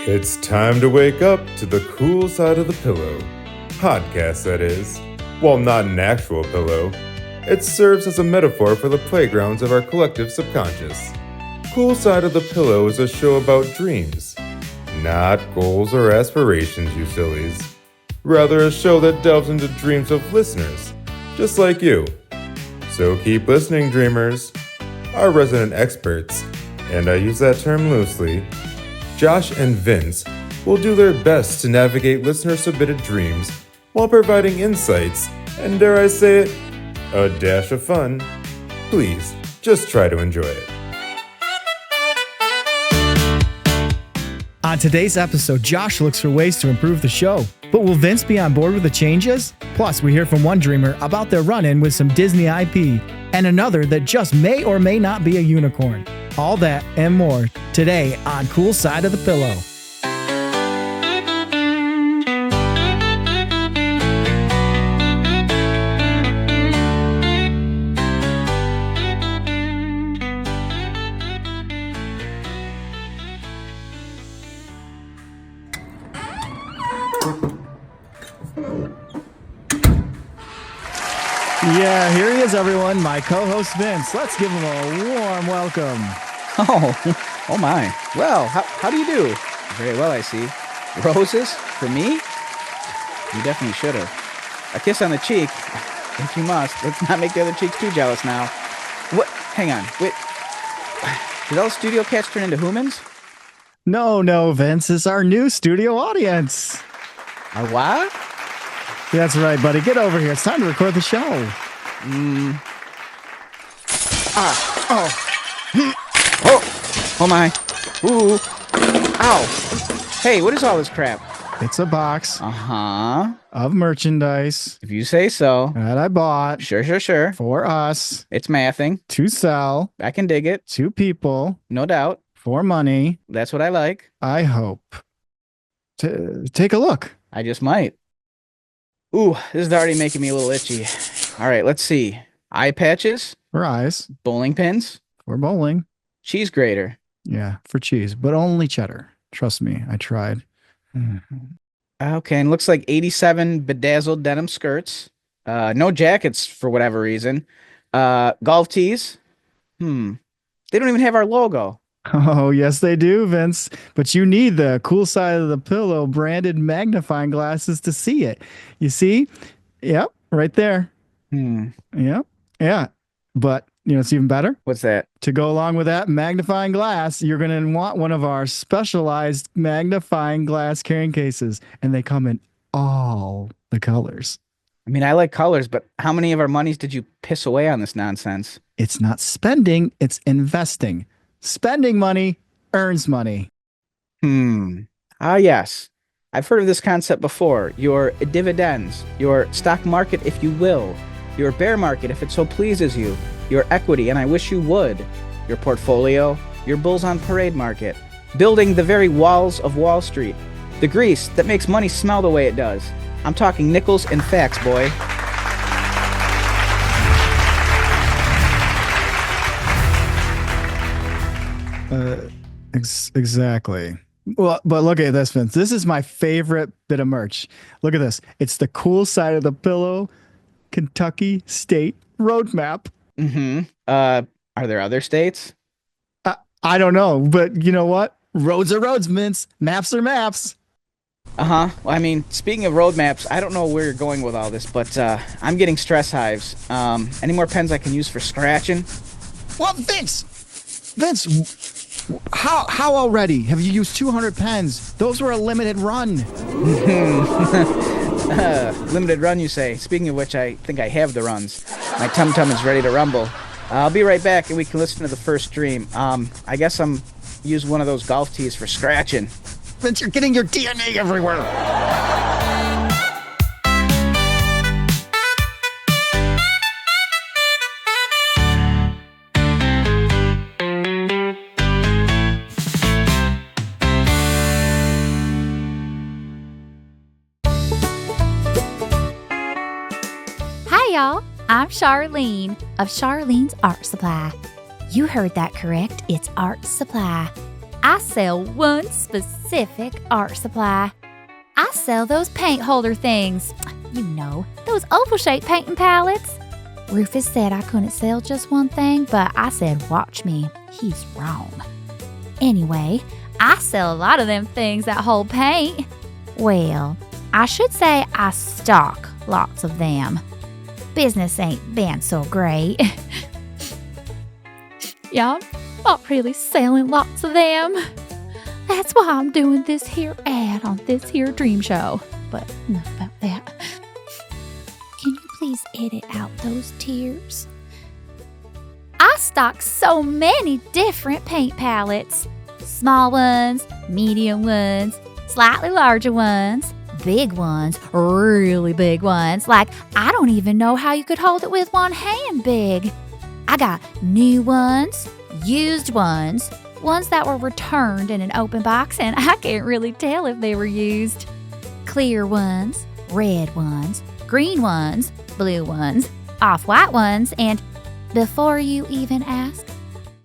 It's time to wake up to the cool side of the pillow. Podcast, that is. While not an actual pillow, it serves as a metaphor for the playgrounds of our collective subconscious. Cool Side of the Pillow is a show about dreams, not goals or aspirations, you sillies. Rather, a show that delves into dreams of listeners, just like you. So keep listening, dreamers. Our resident experts, and I use that term loosely, Josh and Vince, will do their best to navigate listener-submitted dreams while providing insights and, dare I say it, a dash of fun. Please, just try to enjoy it. On today's episode, Josh looks for ways to improve the show. But will Vince be on board with the changes? Plus, we hear from one dreamer about their run-in with some Disney IP, and another that just may or may not be a unicorn. All that and more today on Cool Side of the Pillow. Yeah, here he is, everyone. My co-host Vince. Let's give him a warm welcome. Oh my. Well, how do you do? Very well, I see. Roses? For me? You definitely should have. A kiss on the cheek? If you must. Let's not make the other cheeks too jealous now. What? Hang on. Wait. Did all the studio cats turn into humans? No, Vince. It's our new studio audience. A what? That's right, buddy. Get over here. It's time to record the show. Oh my. Ooh. Ow. Hey, what is all this crap? It's a box Uh-huh. of merchandise If you say so. that I bought Sure. for us It's mathing. to sell I can dig it. to people No doubt. for money. That's what I like. I hope to take a look. I just might. Ooh, this is already making me a little itchy. All right, let's see. Eye patches, For eyes, bowling pins, for bowling. cheese grater. Yeah, for cheese, but only cheddar. Trust me, I tried. Okay, and looks like 87 bedazzled denim skirts. No jackets for whatever reason. Golf tees. They don't even have our logo. Oh, yes, they do, Vince. But you need the Cool Side of the Pillow branded magnifying glasses to see it. You see? Yep, right there. Yep. Yeah. But, it's even better. What's that? To go along with that magnifying glass, you're going to want one of our specialized magnifying glass carrying cases. And they come in all the colors. I mean, I like colors, but how many of our monies did you piss away on this nonsense? It's not spending, it's investing. Spending money earns money. Yes. I've heard of this concept before. Your dividends, your stock market, if you will, your bear market, if it so pleases you, your equity, and I wish you would, your portfolio, your bulls on parade market, building the very walls of Wall Street, the grease that makes money smell the way it does. I'm talking nickels and facts, boy. Exactly. Well, but look at this, Vince. This is my favorite bit of merch. Look at this. It's the Cool Side of the Pillow Kentucky State Roadmap. Are there other states? I don't know, but you know what? Roads are roads, Vince. Maps are maps. Well, I mean, speaking of road maps, I don't know where you're going with all this, but I'm getting stress hives. Any more pens I can use for scratching? Well, Vince, how already? Have you used 200 pens? Those were a limited run. Limited run, you say? Speaking of which, I think I have the runs. My tum-tum is ready to rumble. I'll be right back, and we can listen to the first dream. I guess I'm use one of those golf tees for scratching. Vince, you're getting your DNA everywhere. Hi, y'all. I'm Charlene of Charlene's Art Supply. You heard that correct. It's art supply. I sell one specific art supply. I sell those paint holder things. You know, those oval-shaped painting palettes. Rufus said I couldn't sell just one thing, but I said, watch me. He's wrong. Anyway, I sell a lot of them things that hold paint. Well, I should say I stock lots of them. Business ain't been so great. Yeah, I'm not really selling lots of them. That's why I'm doing this here ad on this here dream show. But enough about that. Can you please edit out those tears? I stock so many different paint palettes. Small ones, medium ones, slightly larger ones, big ones, really big ones. Like, I don't even know how you could hold it with one hand big. I got new ones, used ones, ones that were returned in an open box, and I can't really tell if they were used. Clear ones, red ones, green ones, blue ones, off-white ones, and before you even ask,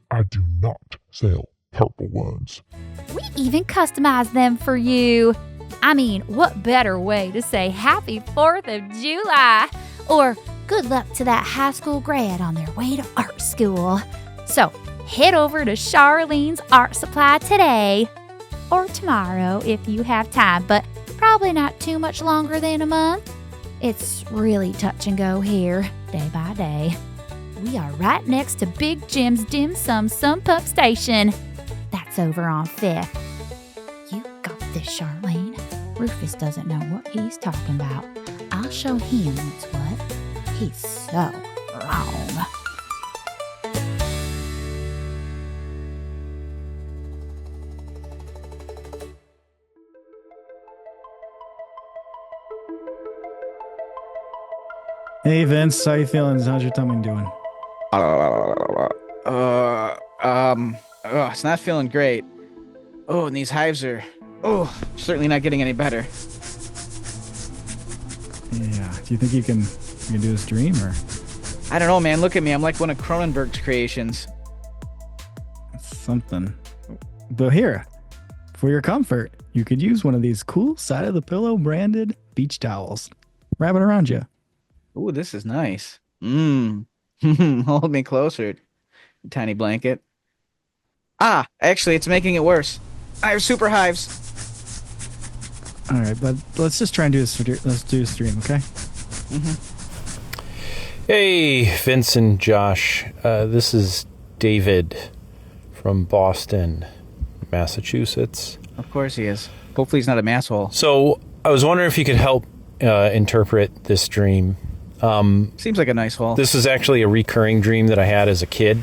I do not sell purple ones. we even customize them for you. I mean, what better way to say Happy 4th of July? Or good luck to that high school grad on their way to art school. So head over to Charlene's Art Supply today. Or tomorrow if you have time, but probably not too much longer than a month. It's really touch and go here, day by day. We are right next to Big Jim's Dim Sum Sum Pup Station. That's over on 5th. You got this, Charlene. Rufus doesn't know what he's talking about. I'll show him what's what. He's so wrong. Hey Vince, how you feeling? How's your tummy doing? It's not feeling great. Oh, and these hives are, certainly not getting any better. Yeah. Do you think you can do this dream or? I don't know, man. Look at me. I'm like one of Cronenberg's creations. Something. But here, for your comfort, you could use one of these cool side of the pillow branded beach towels. Wrap it around you. Ooh, this is nice. Hold me closer, tiny blanket. Actually, it's making it worse. I have super hives. All right, but let's just try and do this. Let's do a stream, okay? Hey, Vince and Josh. This is David from Boston, Massachusetts. Of course he is. Hopefully he's not a masshole. So I was wondering if you could help interpret this dream. Seems like a nice hole. This is actually a recurring dream that I had as a kid.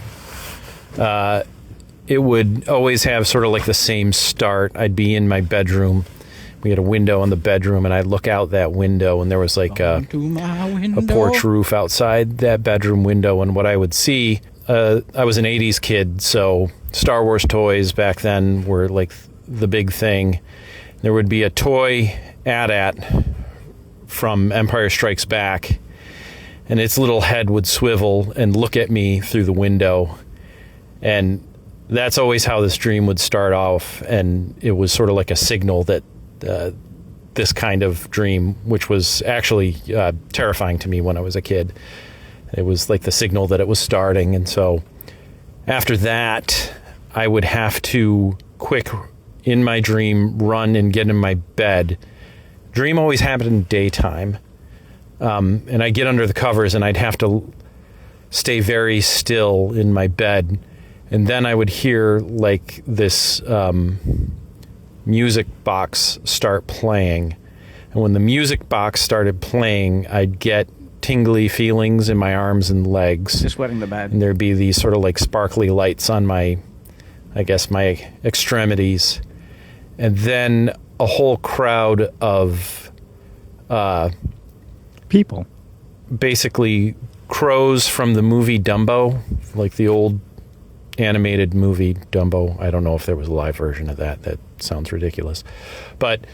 It would always have sort of like the same start. I'd be in my bedroom. We had a window in the bedroom, and I'd look out that window, and there was like a porch roof outside that bedroom window. And what I would see, I was an 80s kid, so Star Wars toys back then were like the big thing. There would be a toy AT-AT from Empire Strikes Back, and its little head would swivel and look at me through the window. And that's always how this dream would start off, and it was sort of like a signal that this kind of dream, which was actually terrifying to me when I was a kid, it was like the signal that it was starting. And so after that, I would have to quick in my dream run and get in my bed. Dream always happened in daytime, and I'd get under the covers and I'd have to stay very still in my bed. And then I would hear like this music box start playing. And when the music box started playing, I'd get tingly feelings in my arms and legs. Just wetting the bed. And there'd be these sort of like sparkly lights on my extremities. And then a whole crowd of people. Basically crows from the movie Dumbo, like the old animated movie Dumbo. I don't know if there was a live version of that. That sounds ridiculous. But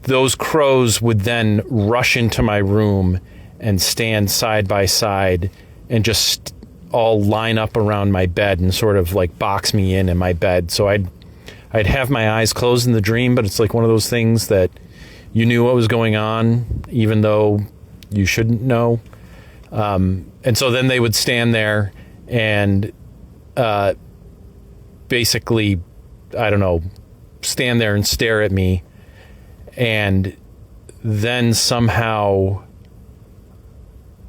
those crows would then rush into my room and stand side by side and just all line up around my bed and sort of like box me in my bed. So I'd have my eyes closed in the dream, but it's like one of those things that you knew what was going on, even though you shouldn't know. And so then they would stand there and basically, I don't know, stand there and stare at me. And then somehow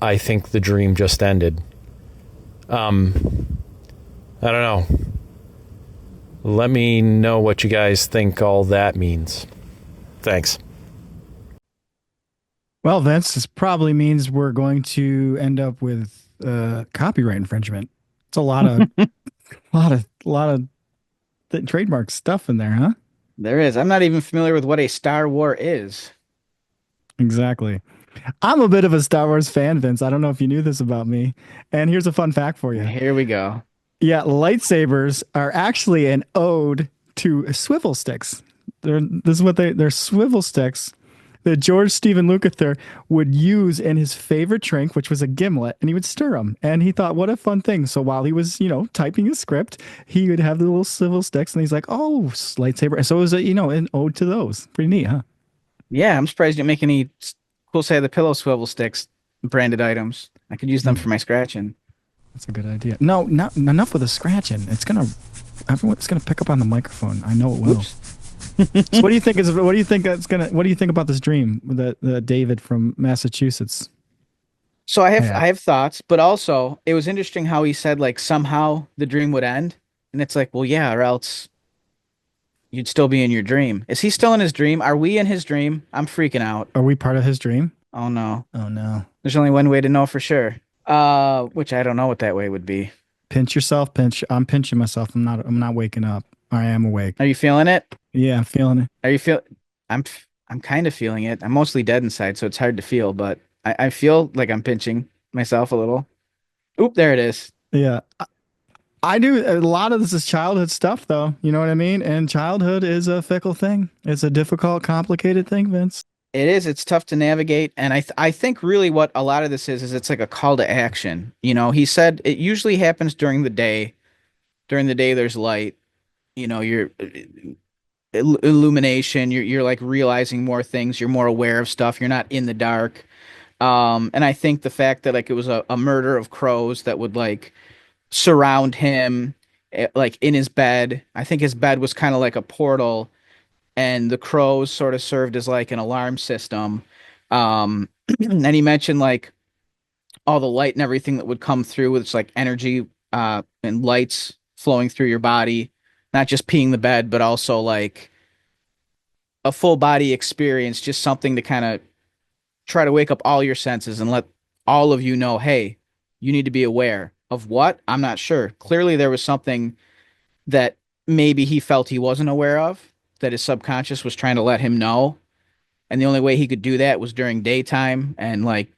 I think the dream just ended. I don't know. Let me know what you guys think all that means. Thanks. Well, Vince, this probably means we're going to end up with copyright infringement. It's a lot of trademark stuff in there, huh? There is. I'm not even familiar with what a Star War is. Exactly. I'm a bit of a Star Wars fan, Vince. I don't know if you knew this about me. And here's a fun fact for you. Here we go. Yeah, lightsabers are actually an ode to swivel sticks. They're swivel sticks that George Stephen Lukather would use in his favorite drink, which was a gimlet, and he would stir them. And he thought, what a fun thing. So while he was, typing his script, he would have the little swivel sticks, and he's like, oh, lightsaber. So it was an ode to those. Pretty neat, huh? Yeah, I'm surprised you didn't make any cool side of the pillow swivel sticks branded items. I could use them for my scratching. That's a good idea. No, not enough with the scratching. Everyone's gonna pick up on the microphone. I know it will. So what do you think about this dream that David from Massachusetts? So I have thoughts, but also it was interesting how he said like somehow the dream would end, and it's like, well, yeah, or else you'd still be in your dream. Is he still in his dream? Are we in his dream? I'm freaking out. Are we part of his dream? Oh no. Oh no. There's only one way to know for sure. Which I don't know what that way would be. Pinch yourself, pinch. I'm pinching myself. I'm not waking up. I am awake. Are you feeling it? Yeah, I'm feeling it. Are you feel? I'm kind of feeling it. I'm mostly dead inside, so it's hard to feel, but I feel like I'm pinching myself a little. Oop, there it is. Yeah. I do. A lot of this is childhood stuff, though. You know what I mean? And childhood is a fickle thing. It's a difficult, complicated thing, Vince. It is. It's tough to navigate. And I think really what a lot of this is it's like a call to action. He said it usually happens during the day. During the day, there's light. You're illumination. You're like realizing more things. You're more aware of stuff. You're not in the dark. And I think the fact that like it was a murder of crows that would like surround him like in his bed. I think his bed was kind of like a portal, and the crows sort of served as like an alarm system. And he mentioned like all the light and everything that would come through with like energy and lights flowing through your body, not just peeing the bed, but also like a full body experience, just something to kind of try to wake up all your senses and let all of you know, hey, you need to be aware of what? I'm not sure. Clearly there was something that maybe he felt he wasn't aware of, that his subconscious was trying to let him know. And the only way he could do that was during daytime and like,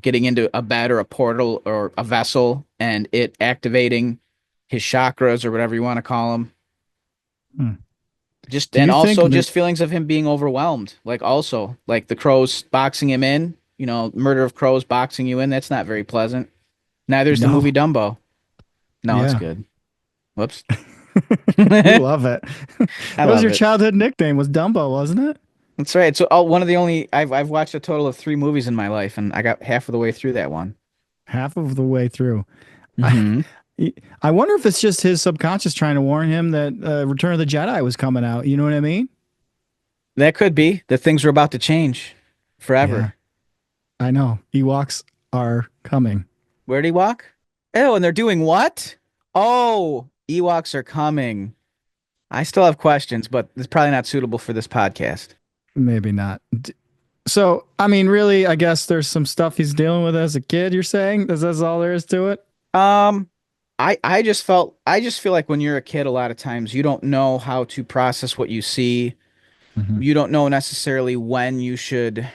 getting into a bed or a portal or a vessel and it activating his chakras or whatever you want to call them. Just feelings of him being overwhelmed. Like also like the crows boxing him in, murder of crows boxing you in. That's not very pleasant. Neither is the movie Dumbo. No, it's good. Whoops. You love it. That was your childhood nickname, was Dumbo, wasn't it? That's right. So one of the only I've watched a total of 3 movies in my life, and I got half of the way through that one. Half of the way through. Mm-hmm. I wonder if it's just his subconscious trying to warn him that Return of the Jedi was coming out. You know what I mean? That could be. That things are about to change forever. Yeah. I know. Ewoks are coming. Where'd he walk? Oh, and they're doing what? Oh, Ewoks are coming. I still have questions, but it's probably not suitable for this podcast. Maybe not. So, I mean, really, I guess there's some stuff he's dealing with as a kid, you're saying? That's all there is to it? I just feel like when you're a kid, a lot of times you don't know how to process what you see. Mm-hmm. You don't know necessarily when you should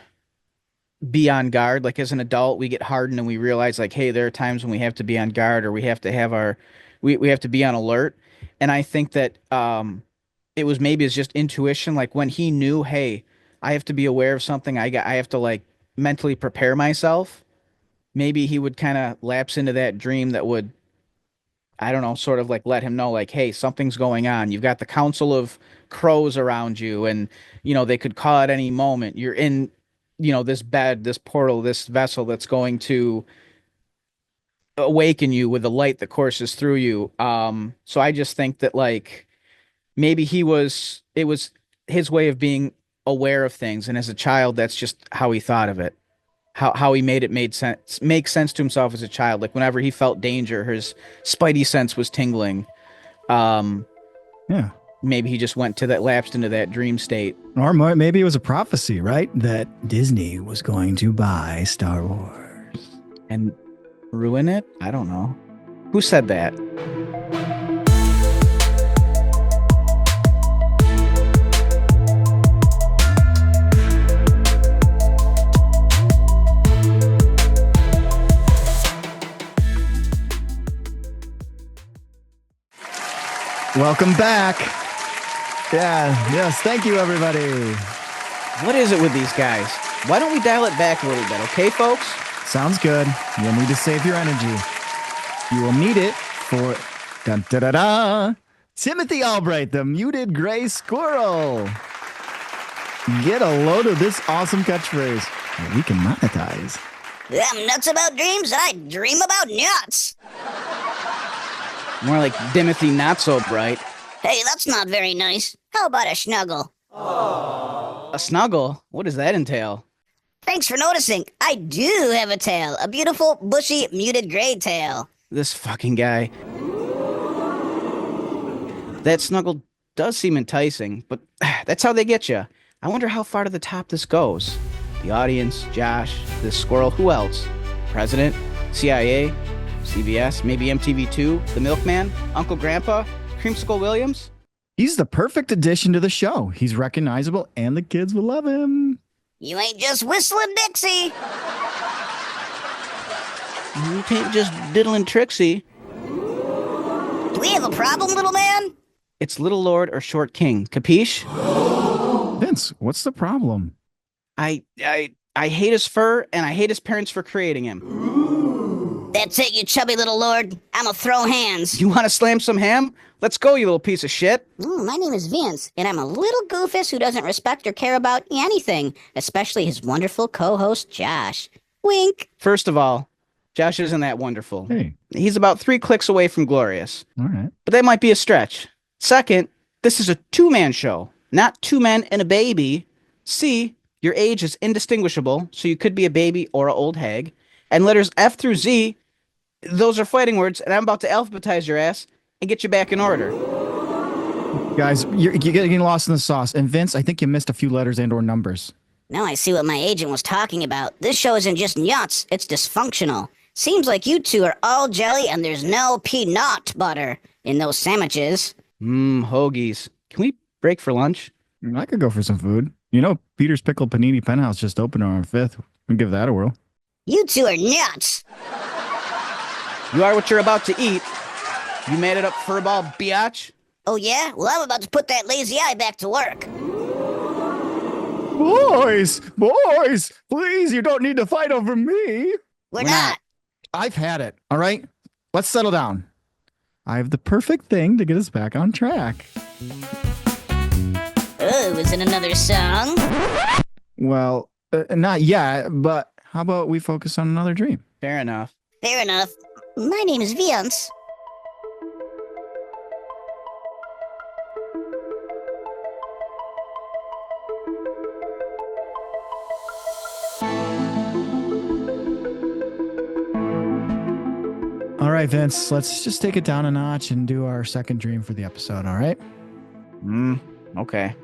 be on guard. Like as an adult, we get hardened and we realize like, hey, there are times when we have to be on guard or we have to have we have to be on alert. And I think that it was maybe it's just intuition. Like when he knew, hey, I have to be aware of something. I have to like mentally prepare myself. Maybe he would kind of lapse into that dream that would I don't know, sort of like let him know, like, hey, something's going on. You've got the Council of Crows around you, and they could call at any moment. You're in, this bed, this portal, this vessel that's going to awaken you with the light that courses through you. So I just think that like maybe it was his way of being aware of things, and as a child, that's just how he thought of it. How he make sense to himself as a child. Like whenever he felt danger, his spidey sense was tingling. Um, Yeah. Maybe he just lapsed into that dream state. Or maybe it was a prophecy, right? That Disney was going to buy Star Wars. And ruin it? I don't know. Who said that? Welcome back. Yeah, yes, thank you, everybody. What is it with these guys? Why don't we dial it back a little bit, okay, folks? Sounds good. You'll need to save your energy. You will need it for dun, da, da, da, Timothy Albright, the muted gray squirrel. Get a load of this awesome catchphrase that we can monetize. I'm nuts about dreams. I dream about nuts. More like Timothy Not So Bright. Hey, that's not very nice. How about a snuggle? A snuggle? What does that entail? Thanks for noticing. I do have a tail. A beautiful, bushy, muted gray tail. This fucking guy. That snuggle does seem enticing, but that's how they get you. I wonder how far to the top this goes. The audience, Josh, this squirrel, who else? President? CIA? CBS? Maybe MTV2? The Milkman? Uncle Grandpa? Creamsicle Williams? He's the perfect addition to the show. He's recognizable, and the kids will love him. You ain't just whistling Dixie. You can't just diddling Trixie. Do we have a problem, little man? It's Little Lord or Short King. Capiche? Vince, what's the problem? I hate his fur, and I hate his parents for creating him. That's it, you chubby little lord. I'ma throw hands. You want to slam some ham? Let's go, you little piece of shit. My name is Vince, and I'm a little goofus who doesn't respect or care about anything, especially his wonderful co-host, Josh. Wink. First of all, Josh isn't that wonderful. Hey, He's about 3 clicks away from glorious, all right. but that might be a stretch. Second, this is a 2-man show, not 2 men and a baby. C, your age is indistinguishable, so you could be a baby or an old hag. And letters F through Z, those are fighting words, and I'm about to alphabetize your ass and get you back in order. Guys, you're getting lost in the sauce. And Vince, I think you missed a few letters and or numbers. Now I see what my agent was talking about. This show isn't just nuts, it's dysfunctional. Seems like you two are all jelly and there's no peanut butter in those sandwiches. Hoagies. Can we break for lunch? I could go for some food. You know, Peter's Pickle Panini Penthouse just opened on 5th. We'll give that a whirl. You two are nuts. You are what you're about to eat. You made it up, furball biatch. Oh yeah? Well, I'm about to put that lazy eye back to work. Boys, please, you don't need to fight over me. We're not. I've had it, all right? Let's settle down. I have the perfect thing to get us back on track. Oh, is it another song? Well, not yet, but how about we focus on another dream? Fair enough. Fair enough. My name is Vince. All right, Vince, let's just take it down a notch and do our second dream for the episode, all right? Okay.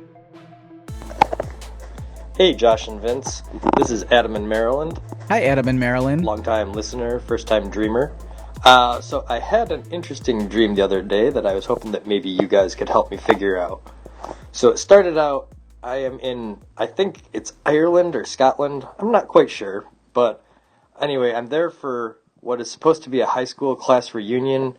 Hey, Josh and Vince. This is Adam in Maryland. Hi, Adam in Maryland. Long-time listener, first-time dreamer. So I had an interesting dream the other day that I was hoping that maybe you guys could help me figure out. So it started out, I am in, I think it's Ireland or Scotland. I'm not quite sure. But anyway, I'm there for what is supposed to be a high school class reunion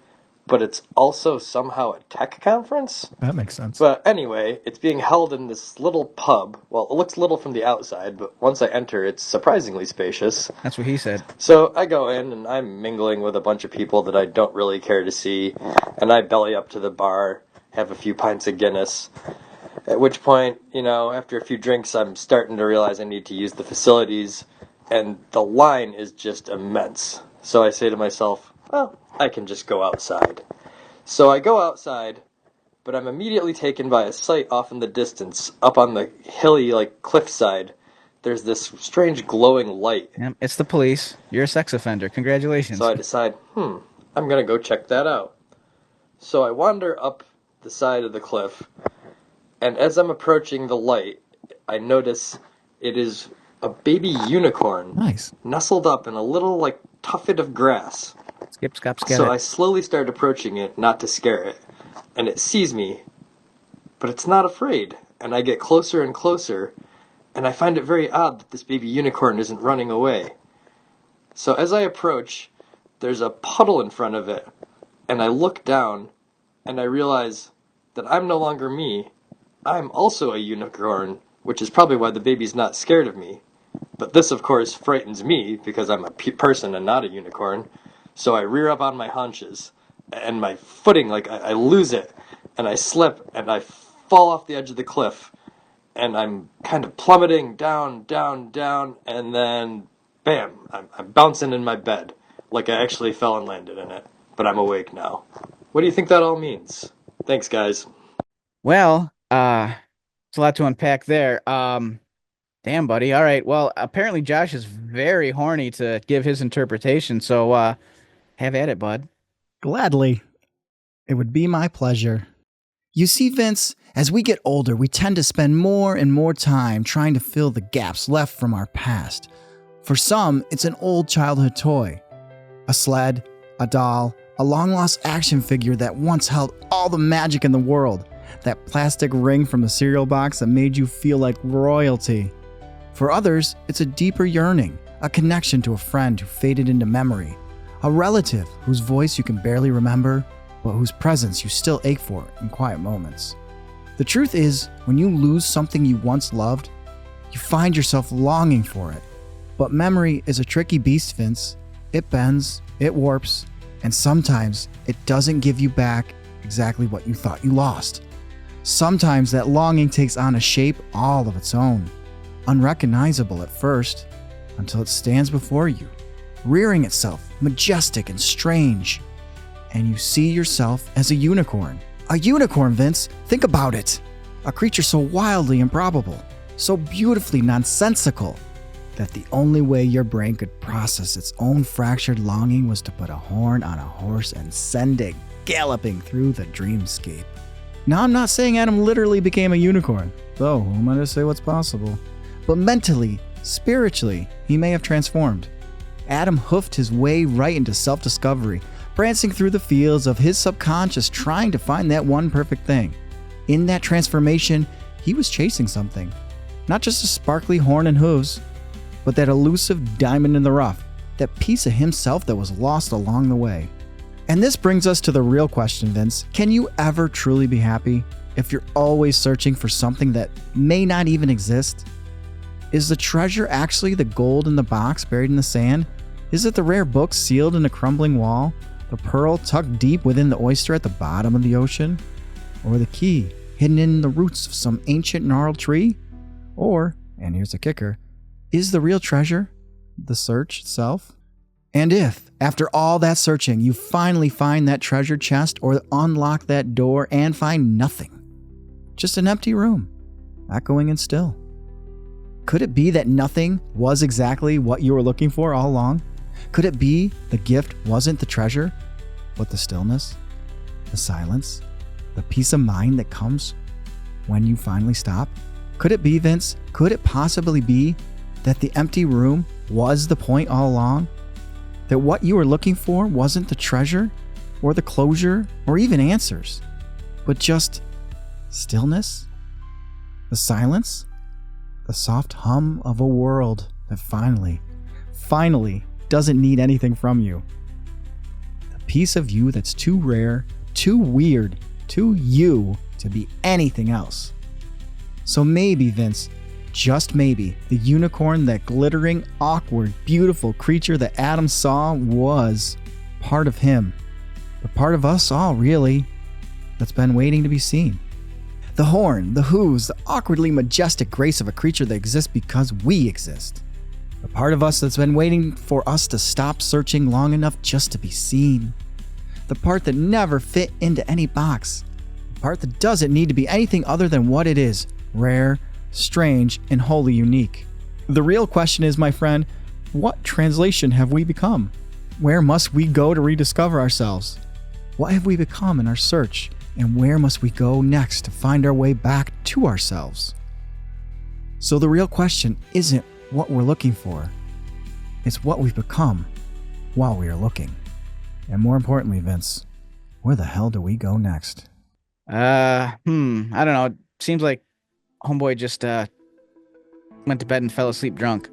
but it's also somehow a tech conference? That makes sense. But anyway, it's being held in this little pub. Well, it looks little from the outside, but once I enter, it's surprisingly spacious. That's what he said. So I go in, and I'm mingling with a bunch of people that I don't really care to see, and I belly up to the bar, have a few pints of Guinness, at which point, after a few drinks, I'm starting to realize I need to use the facilities, and the line is just immense. So I say to myself, well, I can just go outside. So I go outside, but I'm immediately taken by a sight off in the distance, up on the hilly, cliffside. There's this strange glowing light. Yep, it's the police. You're a sex offender. Congratulations. So I decide, I'm going to go check that out. So I wander up the side of the cliff, and as I'm approaching the light, I notice it is a baby unicorn. Nice. Nestled up in a little, tuffet of grass. Skip, scop, scat. So I slowly start approaching it, not to scare it, and it sees me, but it's not afraid, and I get closer and closer, and I find it very odd that this baby unicorn isn't running away. So as I approach, there's a puddle in front of it, and I look down, and I realize that I'm no longer me. I'm also a unicorn, which is probably why the baby's not scared of me. But this, of course, frightens me, because I'm a person and not a unicorn. So I rear up on my haunches, and my footing, I lose it, and I slip, and I fall off the edge of the cliff, and I'm kind of plummeting down, down, down, and then, bam, I'm bouncing in my bed, like I actually fell and landed in it, but I'm awake now. What do you think that all means? Thanks, guys. Well, it's a lot to unpack there. Damn, buddy. All right. Well, apparently Josh is very horny to give his interpretation, so have at it, bud. Gladly. It would be my pleasure. You see, Vince, as we get older, we tend to spend more and more time trying to fill the gaps left from our past. For some, it's an old childhood toy, a sled, a doll, a long-lost action figure that once held all the magic in the world, that plastic ring from the cereal box that made you feel like royalty. For others, it's a deeper yearning, a connection to a friend who faded into memory, a relative whose voice you can barely remember, but whose presence you still ache for in quiet moments. The truth is, when you lose something you once loved, you find yourself longing for it. But memory is a tricky beast, Vince. It bends, it warps, and sometimes it doesn't give you back exactly what you thought you lost. Sometimes that longing takes on a shape all of its own, unrecognizable at first, until it stands before you, rearing itself, majestic and strange. And you see yourself as a unicorn. A unicorn, Vince! Think about it! A creature so wildly improbable, so beautifully nonsensical, that the only way your brain could process its own fractured longing was to put a horn on a horse and send it galloping through the dreamscape. Now, I'm not saying Adam literally became a unicorn, though who am I to say what's possible? But mentally, spiritually, he may have transformed. Adam hoofed his way right into self-discovery, prancing through the fields of his subconscious trying to find that one perfect thing. In that transformation, he was chasing something. Not just a sparkly horn and hooves, but that elusive diamond in the rough, that piece of himself that was lost along the way. And this brings us to the real question, Vince. Can you ever truly be happy if you're always searching for something that may not even exist? Is the treasure actually the gold in the box buried in the sand? Is it the rare book sealed in a crumbling wall? The pearl tucked deep within the oyster at the bottom of the ocean? Or the key hidden in the roots of some ancient gnarled tree? Or, and here's the kicker, is the real treasure the search itself? And if, after all that searching, you finally find that treasure chest or unlock that door and find nothing, just an empty room, echoing and still, could it be that nothing was exactly what you were looking for all along? Could it be the gift wasn't the treasure, but the stillness, the silence, the peace of mind that comes when you finally stop? Could it be, Vince? Could it possibly be that the empty room was the point all along? That what you were looking for wasn't the treasure, or the closure, or even answers, but just stillness, the silence, the soft hum of a world that finally doesn't need anything from you. The piece of you that's too rare, too weird, too you to be anything else. So maybe, Vince, just maybe, the unicorn, that glittering, awkward, beautiful creature that Adam saw, was part of him. But part of us all, really, that's been waiting to be seen. The horn, the hooves, the awkwardly majestic grace of a creature that exists because we exist. The part of us that's been waiting for us to stop searching long enough just to be seen. The part that never fit into any box. The part that doesn't need to be anything other than what it is, rare, strange, and wholly unique. The real question is, my friend, what translation have we become? Where must we go to rediscover ourselves? What have we become in our search? And where must we go next to find our way back to ourselves? So the real question isn't what we're looking for. It's what we've become while we are looking. And more importantly, Vince, where the hell do we go next? I don't know. It seems like homeboy just went to bed and fell asleep drunk.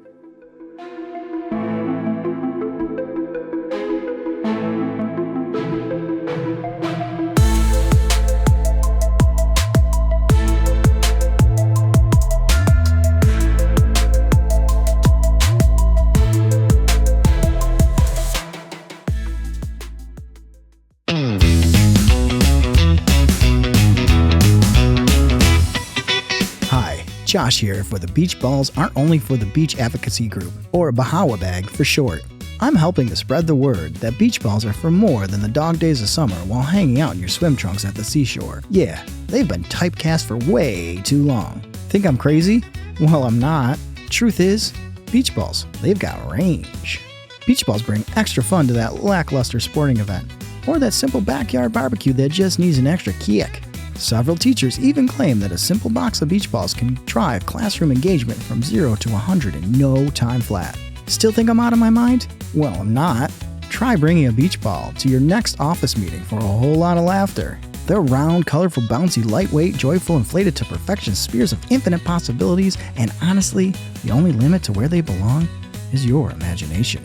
Josh here for the Beach Balls Aren't Only for the Beach Advocacy Group, or Bahawa Bag for short. I'm helping to spread the word that beach balls are for more than the dog days of summer while hanging out in your swim trunks at the seashore. Yeah, they've been typecast for way too long. Think I'm crazy? Well, I'm not. Truth is, beach balls, they've got range. Beach balls bring extra fun to that lackluster sporting event, or that simple backyard barbecue that just needs an extra kick. Several teachers even claim that a simple box of beach balls can drive classroom engagement from 0 to 100 in no time flat. Still think I'm out of my mind? Well, I'm not. Try bringing a beach ball to your next office meeting for a whole lot of laughter. They're round, colorful, bouncy, lightweight, joyful, inflated to perfection spheres of infinite possibilities, and honestly, the only limit to where they belong is your imagination.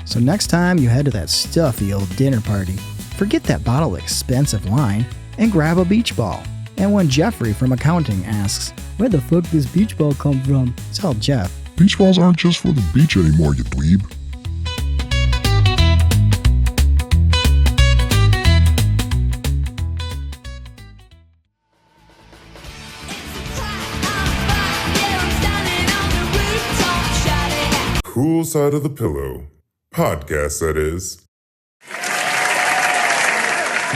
So next time you head to that stuffy old dinner party, forget that bottle of expensive wine and grab a beach ball. And when Jeffrey from accounting asks, "Where the fuck does beach ball come from?" tell Jeff, Beach balls aren't just for the beach anymore, you dweeb. Cool Side of the Pillow. Podcast, that is.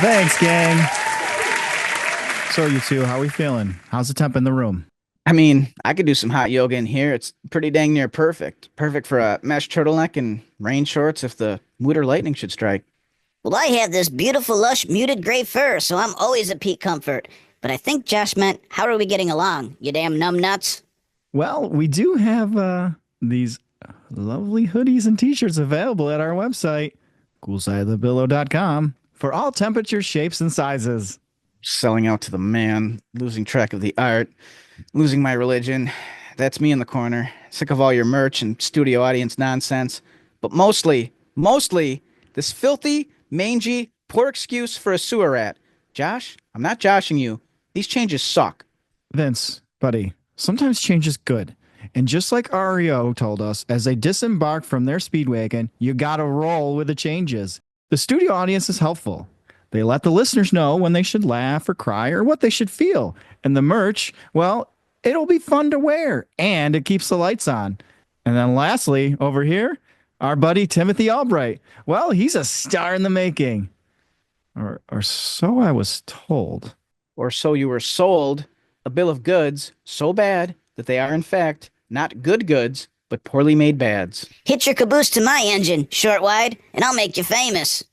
Thanks, gang. So you two, how are we feeling? How's the temp in the room? I mean, I could do some hot yoga in here. It's pretty dang near perfect. Perfect for a mesh turtleneck and rain shorts if the winter lightning should strike. Well, I have this beautiful, lush, muted gray fur, so I'm always at peak comfort. But I think Josh meant, how are we getting along, you damn numbnuts? Well, we do have these lovely hoodies and t-shirts available at our website, coolsideofthepillow.com, for all temperatures, shapes, and sizes. Selling out to the man, losing track of the art, losing my religion. That's me in the corner. Sick of all your merch and studio audience nonsense. But mostly, this filthy, mangy, poor excuse for a sewer rat. Josh, I'm not joshing you. These changes suck. Vince, buddy, sometimes change is good. And just like REO told us, as they disembark from their Speedwagon, you gotta roll with the changes. The studio audience is helpful. They let the listeners know when they should laugh or cry or what they should feel. And the merch, well, it'll be fun to wear and it keeps the lights on. And then lastly, over here, our buddy Timothy Albright. Well, he's a star in the making. Or so I was told. Or so you were sold a bill of goods so bad that they are in fact not good goods, but poorly made bads. Hitch your caboose to my engine, short wide, and I'll make you famous.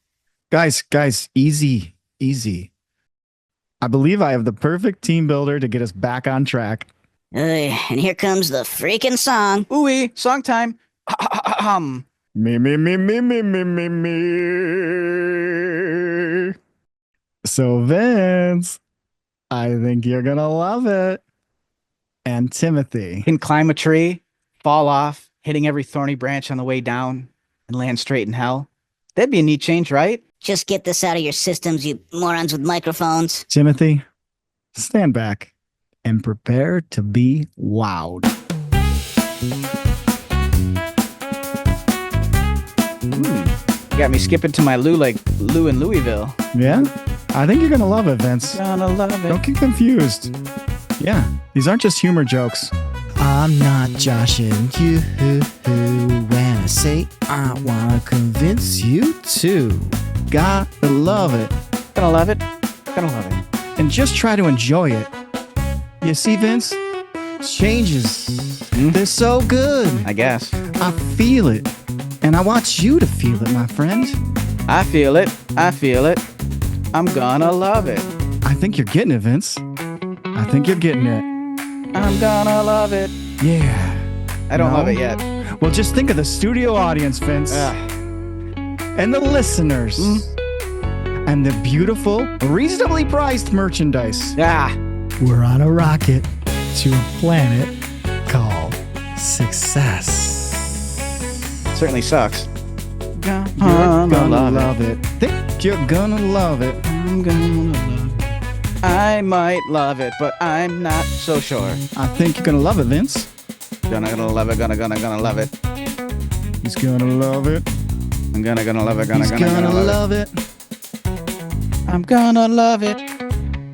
Guys, easy. I believe I have the perfect team builder to get us back on track. And here comes the freaking song. Ooh-wee, song time. Me. So Vince, I think you're gonna love it. And Timothy Can climb a tree, fall off, hitting every thorny branch on the way down, and land straight in hell. That'd be a neat change, right? Just get this out of your systems, you morons with microphones. Timothy, stand back and prepare to be wowed. You got me skipping to my Lou like Lou in Louisville. Yeah? I think you're going to love it, Vince. Gonna love it. Don't get confused. Yeah, these aren't just humor jokes. I'm not joshing you when I say I want to convince you to. Gotta love it. Gonna love it. Gonna love it. And just try to enjoy it. You see, Vince? Changes. They're so good. I guess. I feel it. And I want you to feel it, my friend. I feel it. I feel it. I'm gonna love it. I think you're getting it, Vince. I think you're getting it. I'm gonna love it. Yeah. I don't No? love it yet. Well, just think of the studio audience, Vince. And the listeners. And the beautiful, reasonably priced merchandise. Yeah. We're on a rocket to a planet called Success. Certainly sucks. You're gonna love it. Think you're gonna love it. I'm gonna love it. I might love it, but I'm not so sure. I think you're gonna love it, Vince. Gonna love it. Gonna love it. He's gonna love it. I'm gonna love it. He's gonna love it. I'm gonna love it.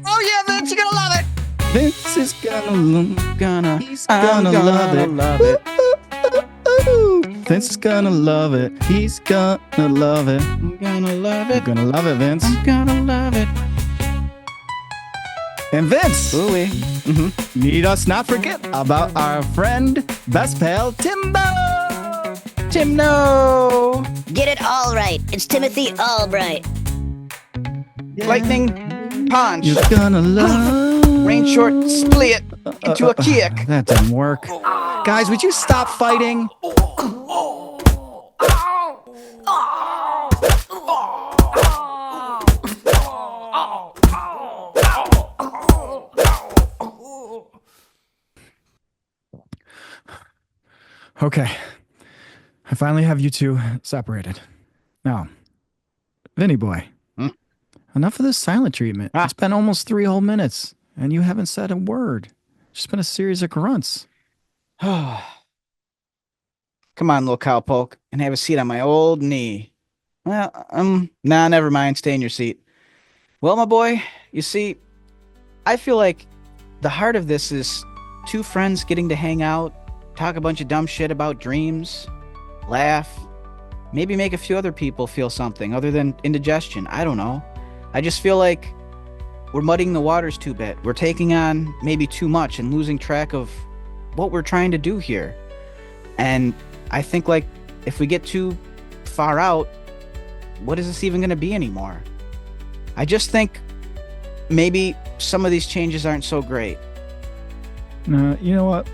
Oh yeah, Vince, you're gonna love it. Vince is Gonna. He's I'm gonna love it. love it. Vince is gonna love it. He's gonna love it. I'm gonna love You're it. gonna love it, Vince. I'm gonna love it. And Vince, Ooh-wee. need us not forget about our friend, best pal, Timbo. Tim, no. Get it all right. It's Timothy Albright. Lightning punch. You're gonna love. Rain short split into a kick. That didn't work. Guys, would you stop fighting? Okay. I finally have you two separated. Now, Vinny boy, enough of this silent treatment. It's been almost 3 whole minutes, and you haven't said a word. Just been a series of grunts. Come on, little cowpoke, and have a seat on my old knee. Well, nah, never mind. Stay in your seat. Well, my boy, you see, I feel like the heart of this is 2 friends getting to hang out, talk a bunch of dumb shit about dreams, laugh, maybe make a few other people feel something other than indigestion. I don't know. I just feel like we're muddying the waters too bit. We're taking on maybe too much and losing track of what we're trying to do here. And I think, like, if we get too far out, what is this even going to be anymore? I just think maybe some of these changes aren't so great. You know what?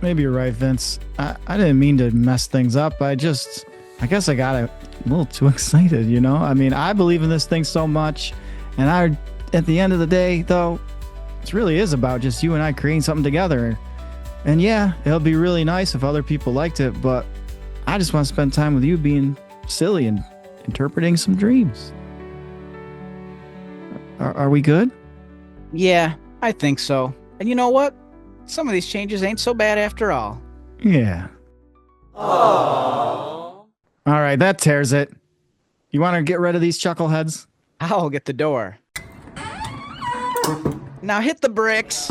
Maybe you're right, Vince. I didn't mean to mess things up. I guess I got a little too excited, you know? I mean, I believe in this thing so much. And at the end of the day, though, it really is about just you and I creating something together. And yeah, it'll be really nice if other people liked it, but I just want to spend time with you being silly and interpreting some dreams. Are we good? Yeah, I think so. And you know what? Some of these changes ain't so bad after all. Yeah. Aww. All right, that tears it. You want to get rid of these chuckleheads? I'll get the door. Now hit the bricks.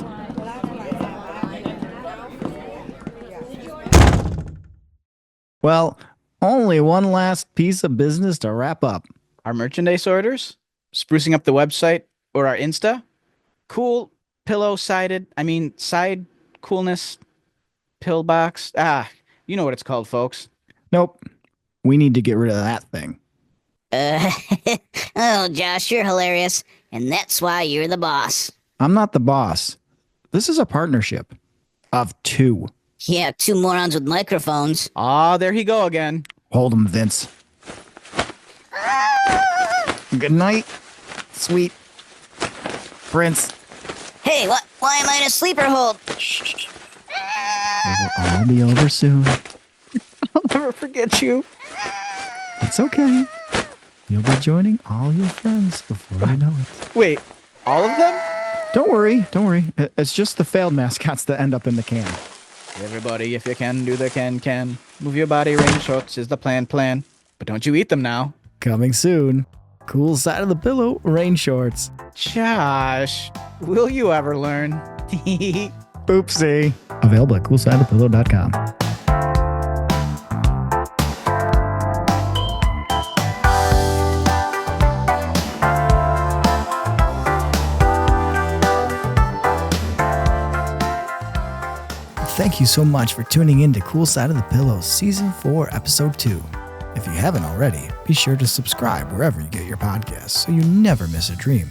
Well, only one last piece of business to wrap up. Our merchandise orders? Sprucing up the website or our Insta? Cool side coolness pillbox. You know what it's called, folks. Nope. We need to get rid of that thing. Oh, Josh, you're hilarious. And that's why you're the boss. I'm not the boss. This is a partnership of 2. Yeah, 2 morons with microphones. There he go again. Hold him, Vince. Good night, sweet Prince. Hey, why am I in a sleeper hold? It will all be over soon. I'll never forget you. It's okay. You'll be joining all your friends before you know it. Wait, all of them? Don't worry. It's just the failed mascots that end up in the can. Everybody, if you can, do the can. Move your body, rain shorts is the plan. But don't you eat them now. Coming soon. Cool Side of the Pillow rain shorts. Josh, will you ever learn? Oopsie. Available at coolsideofthepillow.com. Thank you so much for tuning in to Cool Side of the Pillow Season 4, Episode 2. If you haven't already, be sure to subscribe wherever you get your podcasts so you never miss a dream.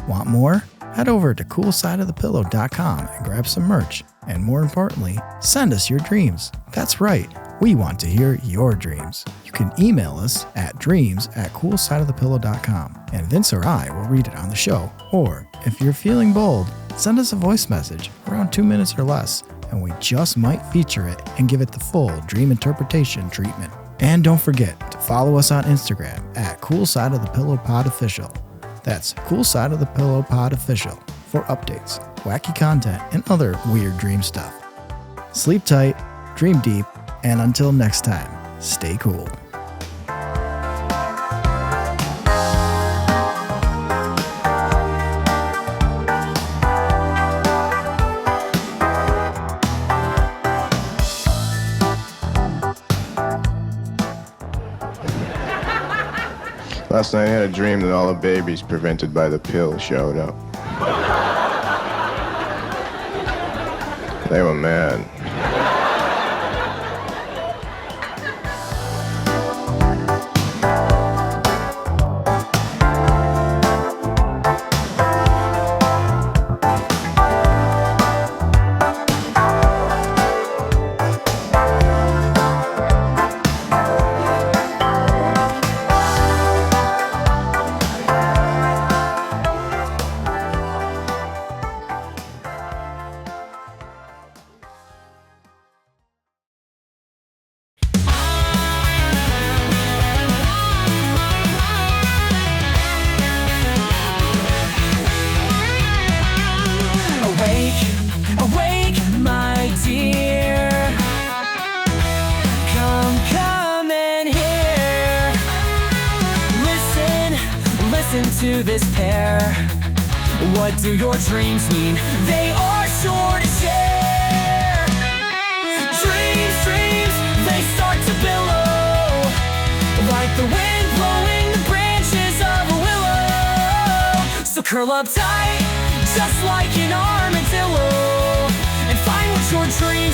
Want more? Head over to coolsideofthepillow.com and grab some merch. And more importantly, send us your dreams. That's right, we want to hear your dreams. You can email us at dreams@coolsideofthepillow.com and Vince or I will read it on the show. Or, if you're feeling bold, send us a voice message around 2 minutes or less, and we just might feature it and give it the full dream interpretation treatment. And don't forget to follow us on Instagram at CoolSideOfThePillowPodOfficial. That's CoolSideOfThePillowPodOfficial for updates, wacky content, and other weird dream stuff. Sleep tight, dream deep, and until next time, stay cool. Last night I had a dream that all the babies prevented by the pill showed up. They were mad. To this pair, what do your dreams mean? They are sure to share. Dreams, they start to billow, like the wind blowing the branches of a willow. So curl up tight, just like an armadillo, and find what your dreams